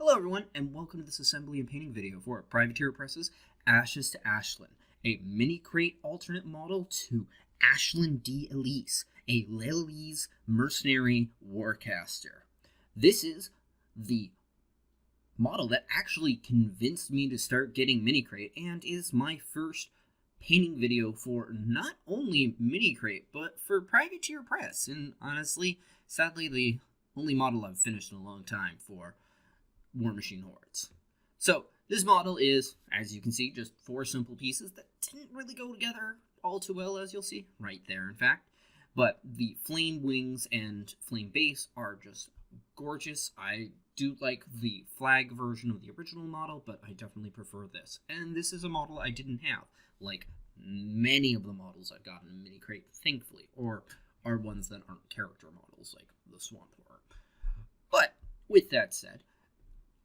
Hello everyone, and welcome to this assembly and painting video for Privateer Press's Ashes to Ashlynn, a mini crate alternate model to Ashlynn D. Elise, a Lelys mercenary warcaster. This is the model that actually convinced me to start getting mini crate and is my first painting video for not only mini crate but for Privateer Press, and honestly, sadly, the only model I've finished in a long time for Warmachine hordes. So this model is, as you can see, just 4 simple pieces that didn't really go together all too well, as you'll see right there, in fact. But the flame wings and flame base are just gorgeous. I do like the flag version of the original model, but I definitely prefer this. And this is a model I didn't have, like many of the models I've gotten in mini crate, thankfully, or are ones that aren't character models, like the Swamp Horror. But with that said,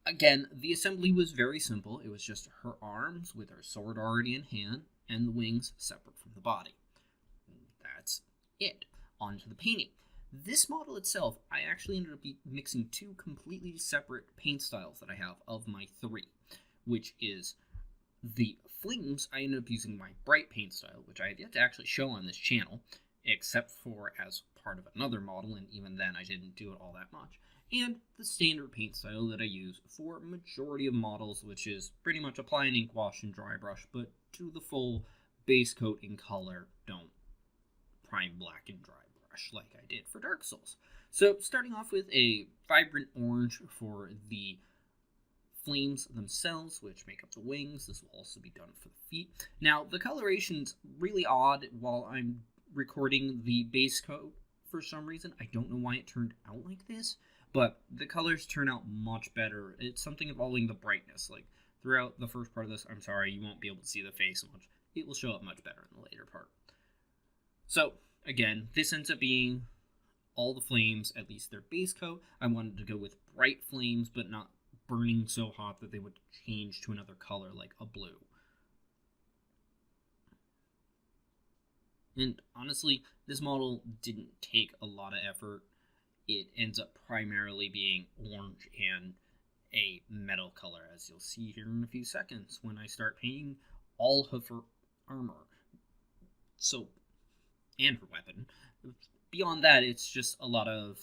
again, the assembly was very simple. It was just her arms with her sword already in hand and the wings separate from the body. That's it. On to the painting. This model itself, I actually ended up mixing 2 completely separate paint styles that I have of my 3, which is the flames. I ended up using my bright paint style, which I have yet to actually show on this channel, except for as part of another model, and even then I didn't do it all that much. And the standard paint style that I use for majority of models, which is pretty much apply an ink wash and dry brush, but do the full base coat in color. Don't prime black and dry brush like I did for Dark Souls. So starting off with a vibrant orange for the flames themselves, which make up the wings. This will also be done for the feet. Now, the coloration's really odd while I'm recording the base coat for some reason. I don't know why it turned out like this, but the colors turn out much better. It's something involving the brightness. Like, throughout the first part of this, I'm sorry, you won't be able to see the face much. It will show up much better in the later part. So, again, this ends up being all the flames, at least their base coat. I wanted to go with bright flames, but not burning so hot that they would change to another color, like a blue. And honestly, this model didn't take a lot of effort. It ends up primarily being orange and a metal color, as you'll see here in a few seconds when I start painting all of her armor. So, and her weapon. Beyond that, it's just a lot of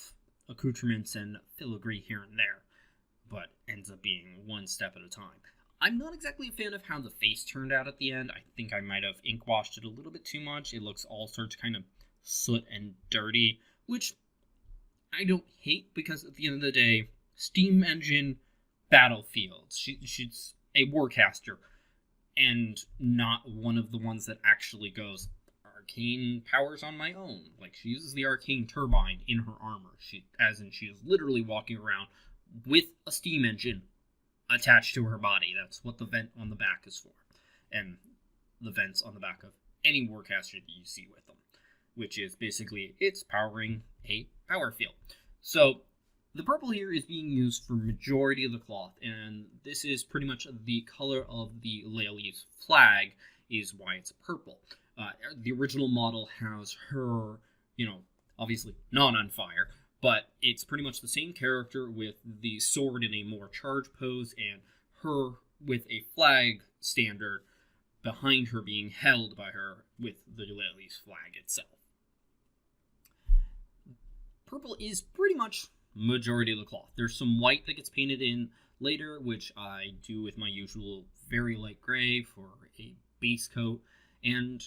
accoutrements and filigree here and there, but ends up being one step at a time. I'm not exactly a fan of how the face turned out at the end. I think I might have ink washed it a little bit too much. It looks all sorts of kind of soot and dirty, which I don't hate, because at the end of the day, steam engine battlefields. She's a warcaster and not one of the ones that actually goes arcane powers on my own. Like, she uses the arcane turbine in her armor. She is literally walking around with a steam engine attached to her body. That's what the vent on the back is for. And the vents on the back of any warcaster that you see with them, which is basically, it's powering a power field. So the purple here is being used for majority of the cloth, and this is pretty much the color of the Lelys flag, is why it's purple. The original model has her, obviously not on fire, but it's pretty much the same character with the sword in a more charged pose, and her with a flag standard behind her being held by her with the Lelys flag itself. Purple is pretty much majority of the cloth. There's some white that gets painted in later, which I do with my usual very light gray for a base coat, and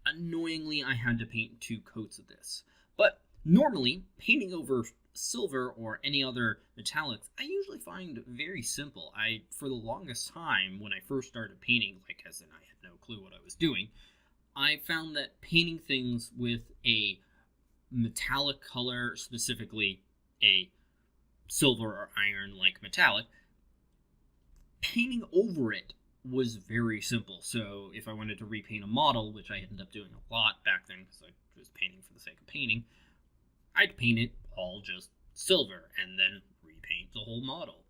annoyingly I had to paint 2 coats of this. But normally, painting over silver or any other metallics, I usually find very simple. For the longest time, when I first started painting, like as in I had no clue what I was doing, I found that painting things with a metallic color, specifically a silver or iron like metallic, painting over it was very simple. So if I wanted to repaint a model, which I ended up doing a lot back then because I was painting for the sake of painting, I'd paint it all just silver and then repaint the whole model.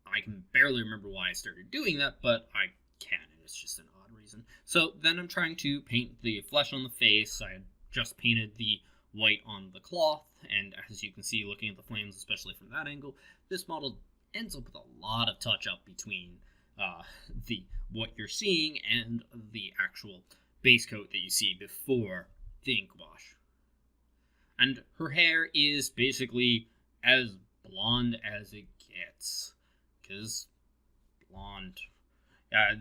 I can barely remember why I started doing that, but I can, and it's just an odd reason. So then I'm trying to paint the flesh on the face. I had just painted the white on the cloth, and as you can see looking at the flames, especially from that angle, this model ends up with a lot of touch-up between the what you're seeing and the actual base coat that you see before the ink wash. And her hair is basically as blonde as it gets, because blonde.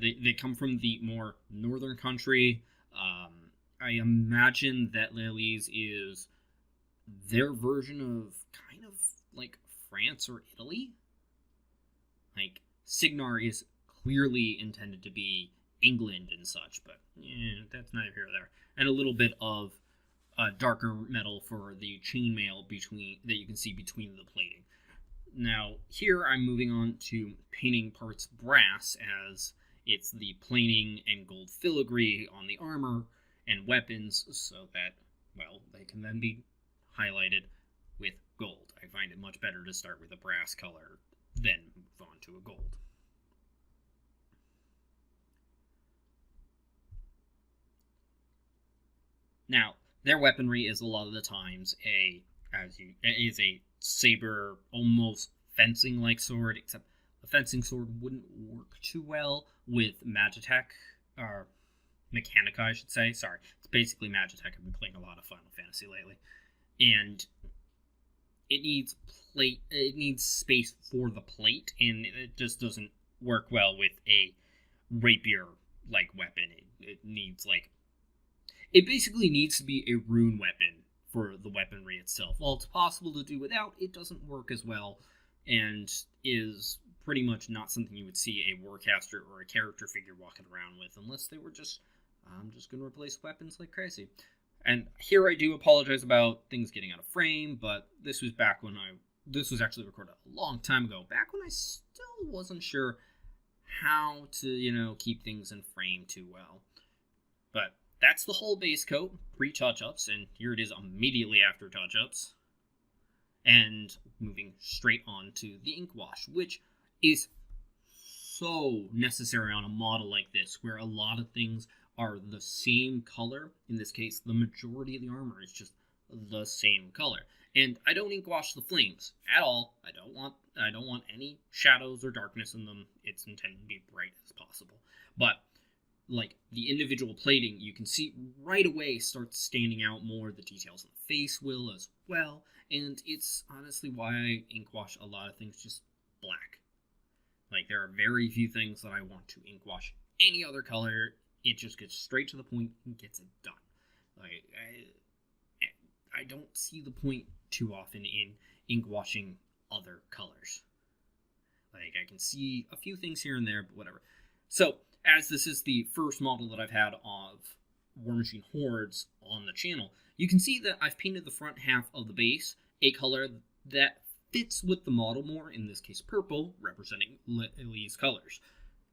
They come from the more northern country. I imagine that Lely's is their version of kind of like France or Italy. Like, Signar is clearly intended to be England and such, but that's neither here nor there. And a little bit of darker metal for the chainmail that you can see between the plating. Now, here I'm moving on to painting parts brass, as it's the plating and gold filigree on the armor and weapons, so that, well, they can then be highlighted with gold. I find it much better to start with a brass color than move on to a gold. Now, their weaponry is a lot of the times a saber, almost fencing-like sword, except a fencing sword wouldn't work too well with Magitech, or Mechanica, I should say. Sorry, it's basically Magitech. I've been playing a lot of Final Fantasy lately, and it needs space for the plate, and it just doesn't work well with a rapier-like weapon. It basically needs to be a rune weapon for the weaponry itself. While it's possible to do without, it doesn't work as well, and is pretty much not something you would see a warcaster or a character figure walking around with, unless they were just, I'm just going to replace weapons like crazy. And here I do apologize about things getting out of frame, but this was actually recorded a long time ago, back when I still wasn't sure how to, keep things in frame too well. But that's the whole base coat, pre-touch-ups, and here it is immediately after touch-ups. And moving straight on to the ink wash, which is so necessary on a model like this, where a lot of things are the same color. In this case, the majority of the armor is just the same color. And I don't ink wash the flames at all. I don't want any shadows or darkness in them. It's intended to be bright as possible. But like the individual plating, you can see right away starts standing out more. The details on the face will as well. And it's honestly why I ink wash a lot of things just black. Like, there are very few things that I want to ink wash any other color. It just gets straight to the point and gets it done. Like, I don't see the point too often in ink washing other colors. Like, I can see a few things here and there, but whatever. So, as this is the first model that I've had of Warmachine Hordes on the channel, you can see that I've painted the front half of the base a color that fits with the model more, in this case purple, representing Lily's colors.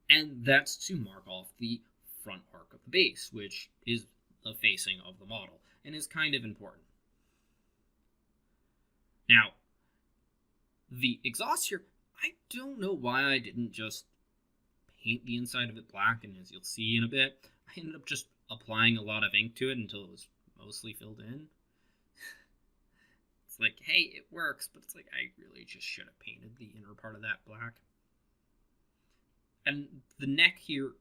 And that's to mark off the front arc of the base, which is the facing of the model, and is kind of important. Now, the exhaust here, I don't know why I didn't just paint the inside of it black, and as you'll see in a bit, I ended up just applying a lot of ink to it until it was mostly filled in. It's like, hey, it works, but it's like, I really just should have painted the inner part of that black. And the neck here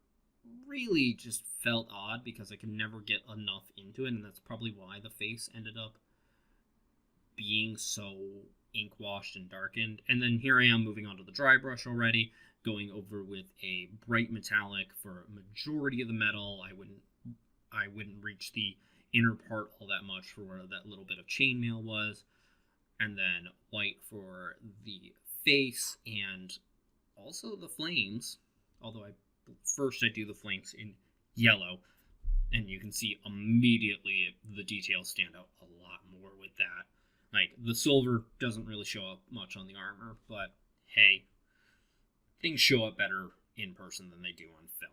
really just felt odd because I could never get enough into it, and that's probably why the face ended up being so ink washed and darkened. And then here I am moving on to the dry brush already, going over with a bright metallic for a majority of the metal. I wouldn't reach the inner part all that much for where that little bit of chainmail was, and then white for the face and also the flames, although first I do the flames in yellow, and you can see immediately the details stand out a lot more with that. Like, the silver doesn't really show up much on the armor, but hey, things show up better in person than they do on film.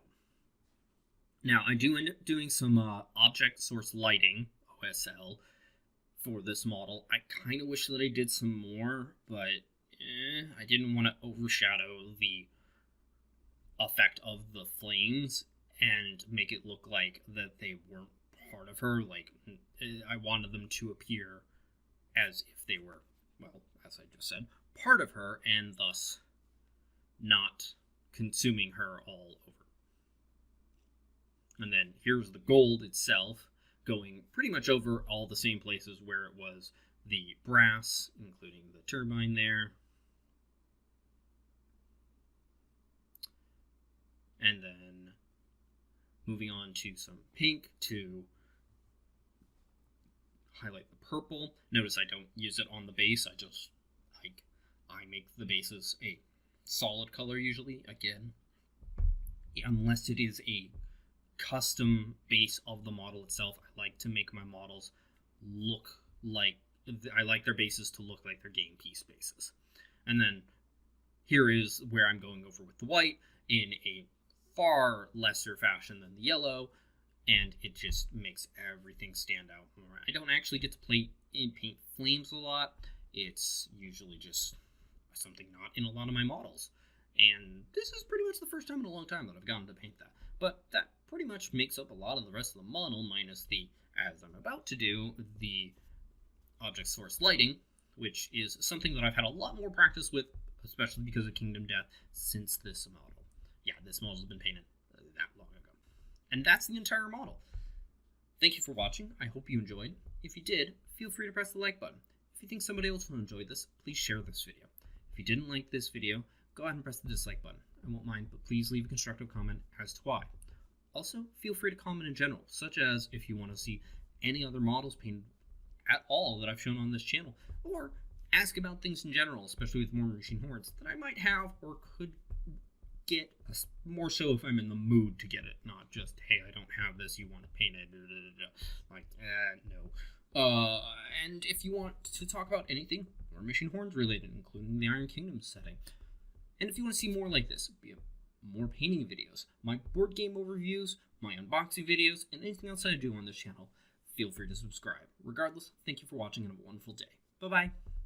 Now, I do end up doing some object source lighting, OSL, for this model. I kind of wish that I did some more, but I didn't want to overshadow the effect of the flames and make it look like that they weren't part of her. Like, I wanted them to appear as if they were, well, as I just said, part of her, and thus not consuming her all over. And then here's the gold itself, going pretty much over all the same places where it was the brass, including the turbine there. And then moving on to some pink to highlight the purple. Notice I don't use it on the base. I make the bases a solid color usually. Again, unless it is a custom base of the model itself, I like to make my models look like, I like their bases to look like their game piece bases. And then here is where I'm going over with the white in a far lesser fashion than the yellow, and it just makes everything stand out more. I don't actually get to paint flames a lot. It's usually just something not in a lot of my models. And this is pretty much the first time in a long time that I've gotten to paint that. But that pretty much makes up a lot of the rest of the model, minus the, as I'm about to do, the object source lighting, which is something that I've had a lot more practice with, especially because of Kingdom Death, since this model. Yeah, this model's been painted that long ago. And that's the entire model. Thank you for watching. I hope you enjoyed. If you did, feel free to press the like button. If you think somebody else will enjoy this, please share this video. If you didn't like this video, go ahead and press the dislike button. I won't mind, but please leave a constructive comment as to why. Also, feel free to comment in general, such as if you want to see any other models painted at all that I've shown on this channel, or ask about things in general, especially with Warmachine hordes that I might have or could get, more so if I'm in the mood to get it, not just, hey, I don't have this, you want to paint it, like, no. And if you want to talk about anything Warmachine hordes related, including the Iron Kingdom setting, and if you want to see more like this, more painting videos, my board game overviews, my unboxing videos, and anything else I do on this channel, feel free to subscribe. Regardless, thank you for watching and have a wonderful day. Bye-bye.